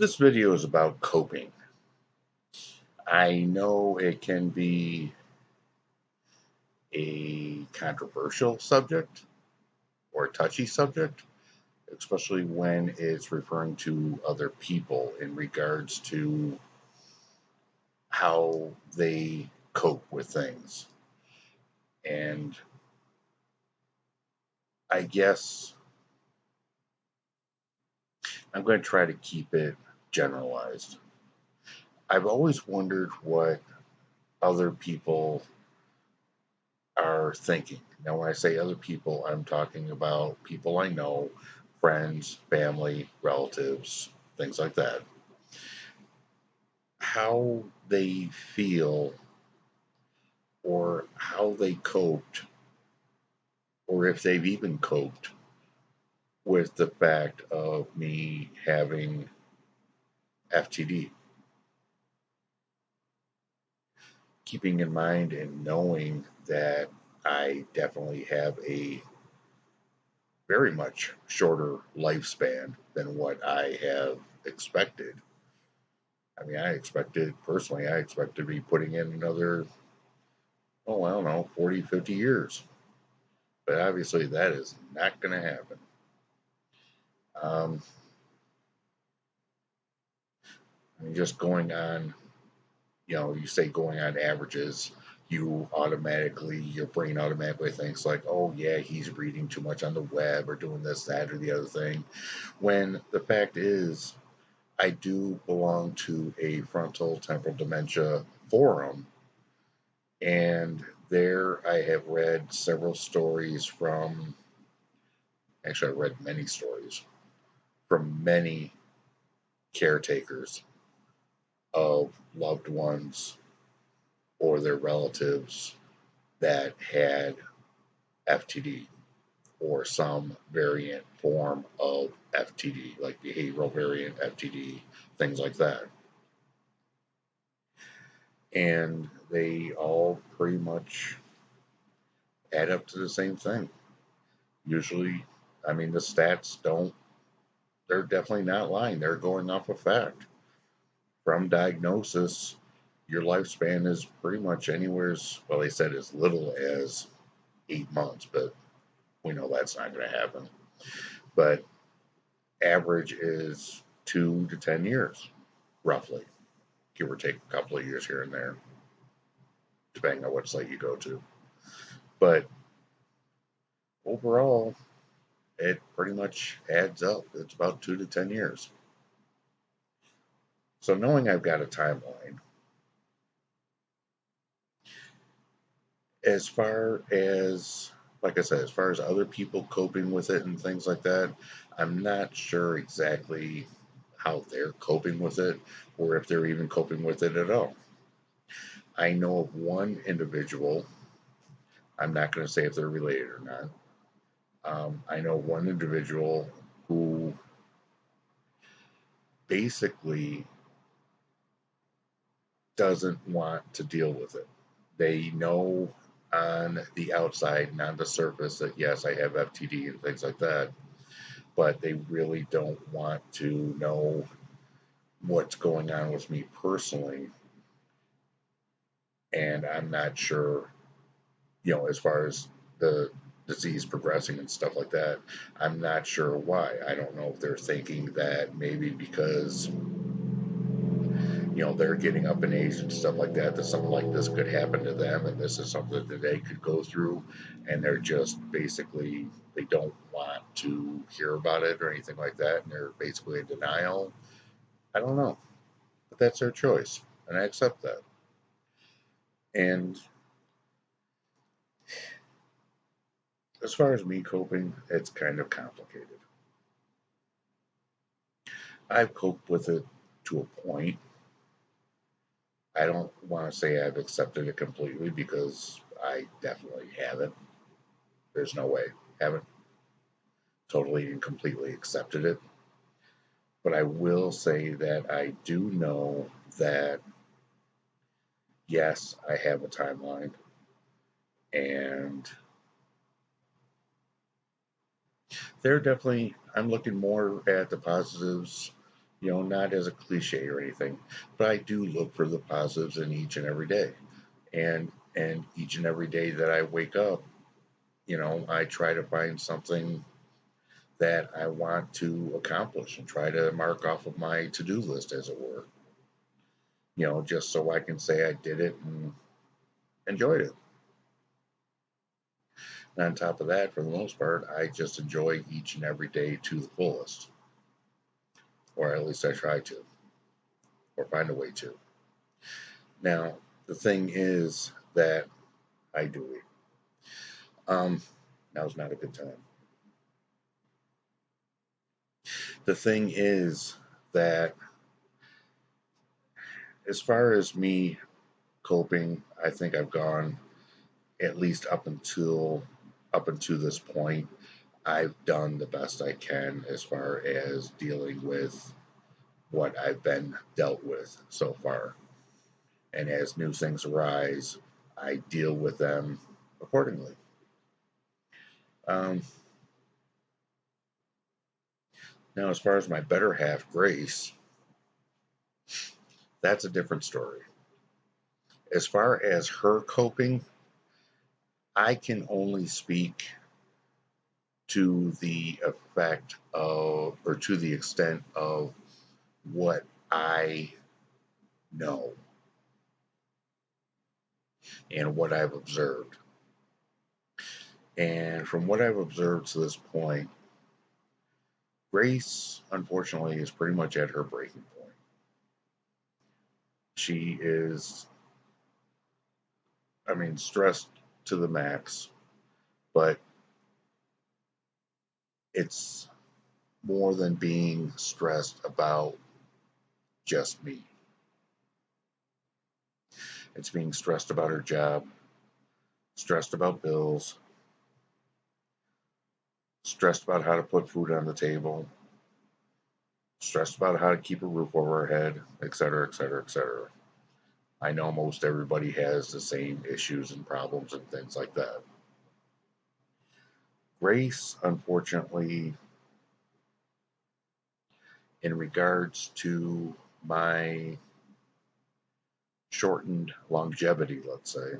This video is about coping. I know it can be a controversial subject or a touchy subject, especially when it's referring to other people in regards to how they cope with things. And I guess I'm going to try to keep it generalized. I've always wondered what other people are thinking. Now, when I say other people, I'm talking about people I know, friends, family, relatives, things like that. How they feel or how they coped, or if they've even coped with the fact of me having FTD. Keeping in mind and knowing that I definitely have a very much shorter lifespan than what I have expected. I mean, I expected to be putting in another, oh, I don't know, 40, 50 years. But obviously, that is not going to happen. Um, I mean, just going on, you say going on averages, your brain automatically thinks like, oh, yeah, he's reading too much on the web or doing this, that, or the other thing. When the fact is, I do belong to a frontal temporal dementia forum, and there I have read several stories from, actually, I read many stories from many caretakers of loved ones or their relatives that had FTD or some variant form of FTD, like behavioral variant FTD, things like that. And they all pretty much add up to the same thing. Usually, I mean, the stats don't, they're definitely not lying. They're going off of fact. From diagnosis, your lifespan is pretty much anywhere, well, they said as little as 8 months, but we know that's not going to happen. But average is 2 to 10 years, roughly, give or take a couple of years here and there, depending on what site you go to. But overall, it pretty much adds up. It's about 2 to 10 years. So knowing I've got a timeline, as far as, like I said, as far as other people coping with it and things like that, I'm not sure exactly how they're coping with it or if they're even coping with it at all. I know of one individual, I'm not going to say if they're related or not. I know one individual who basically doesn't want to deal with it. They know on the outside and on the surface that yes, I have FTD and things like that, but they really don't want to know what's going on with me personally. And I'm not sure, as far as the disease progressing and stuff like that, I'm not sure why. I don't know if they're thinking that maybe because they're getting up in age and stuff like that, that something like this could happen to them, and this is something that they could go through, and they're just basically, they don't want to hear about it or anything like that, and they're basically in denial. I don't know, but that's their choice, and I accept that. And as far as me coping, it's kind of complicated. I've coped with it to a point. I don't want to say I've accepted it completely because I definitely haven't. There's no way. Haven't totally and completely accepted it. But I will say that I do know that, yes, I have a timeline. And I'm looking more at the positives Not as a cliche or anything, but I do look for the positives in each and every day. And each and every day that I wake up, I try to find something that I want to accomplish and try to mark off of my to-do list, as it were. Just so I can say I did it and enjoyed it. And on top of that, for the most part, I just enjoy each and every day to the fullest, or at least I try to, or find a way to. Now, the thing is that I do it. Now's not a good time. The thing is that as far as me coping, I think I've gone at least up until this point. I've done the best I can as far as dealing with what I've been dealt with so far. And as new things arise, I deal with them accordingly. Um, Now, as far as my better half, Grace, that's a different story. As far as her coping, I can only speak to the effect of, or to the extent of what I know and what I've observed. And from what I've observed to this point, Grace, unfortunately, is pretty much at her breaking point. She is, stressed to the max, but it's more than being stressed about just me. It's being stressed about her job, stressed about bills, stressed about how to put food on the table, stressed about how to keep a roof over her head, etc., etc., etc. I know most everybody has the same issues and problems and things like that. Grace, unfortunately, in regards to my shortened longevity, let's say,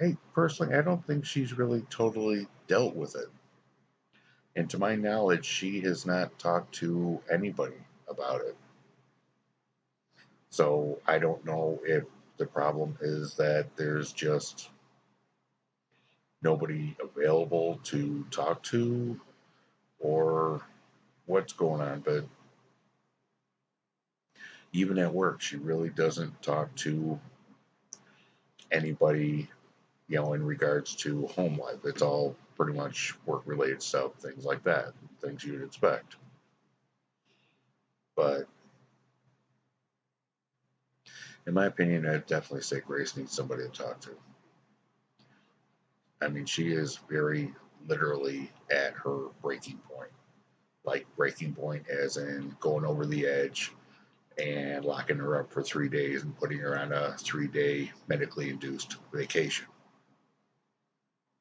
I don't think she's really totally dealt with it. And to my knowledge, she has not talked to anybody about it. So I don't know if the problem is that there's just nobody available to talk to or what's going on. But even at work, she really doesn't talk to anybody, in regards to home life. It's all pretty much work related stuff, things like that, things you'd expect. But in my opinion, I'd definitely say Grace needs somebody to talk to. She is very literally at her breaking point. Like breaking point as in going over the edge and locking her up for 3 days and putting her on a 3-day medically induced vacation.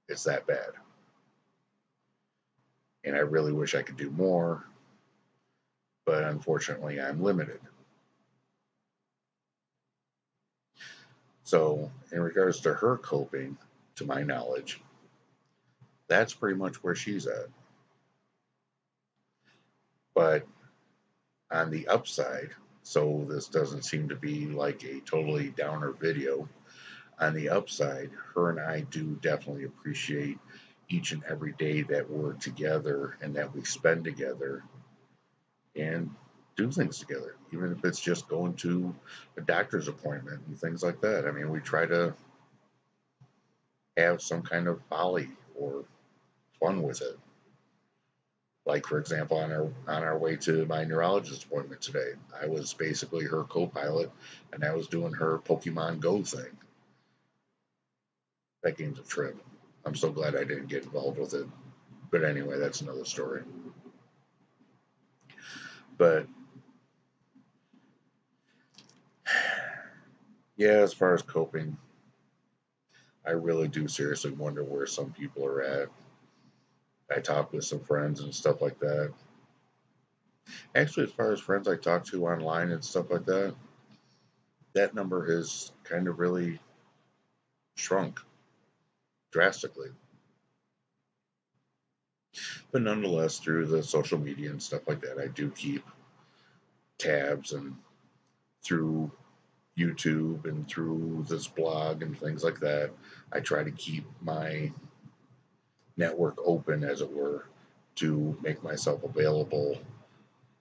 It's that bad. And I really wish I could do more, but unfortunately I'm limited. So, in regards to her coping, to my knowledge, that's pretty much where she's at. But on the upside, so this doesn't seem to be like a totally downer video, on the upside, her and I do definitely appreciate each and every day that we're together and that we spend together and do things together, even if it's just going to a doctor's appointment and things like that. We try to have some kind of folly or fun with it. Like, for example, on our way to my neurologist appointment today, I was basically her co-pilot, and I was doing her Pokemon Go thing. That game's a trip. I'm so glad I didn't get involved with it. But anyway, that's another story. But yeah, as far as coping, I really do seriously wonder where some people are at. I talk with some friends and stuff like that. Actually, as far as friends I talk to online and stuff like that, that number has kind of really shrunk drastically. But nonetheless, through the social media and stuff like that, I do keep tabs, and through YouTube and through this blog and things like that, I try to keep my network open, as it were, to make myself available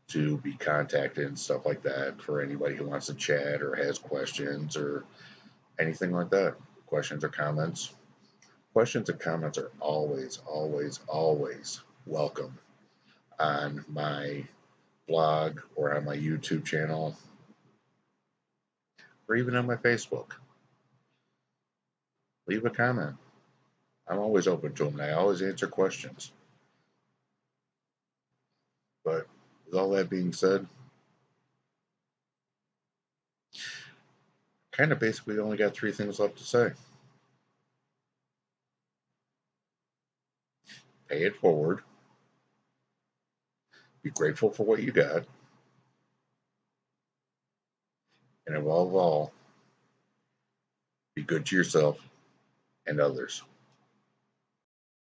to be contacted and stuff like that for anybody who wants to chat or has questions or anything like that. Questions or comments. Questions and comments are always, always, always welcome on my blog or on my YouTube channel or even on my Facebook. Leave a comment. I'm always open to them, and I always answer questions. But with all that being said, kind of basically only got three things left to say. Pay it forward. Be grateful for what you got. And above all, be good to yourself and others.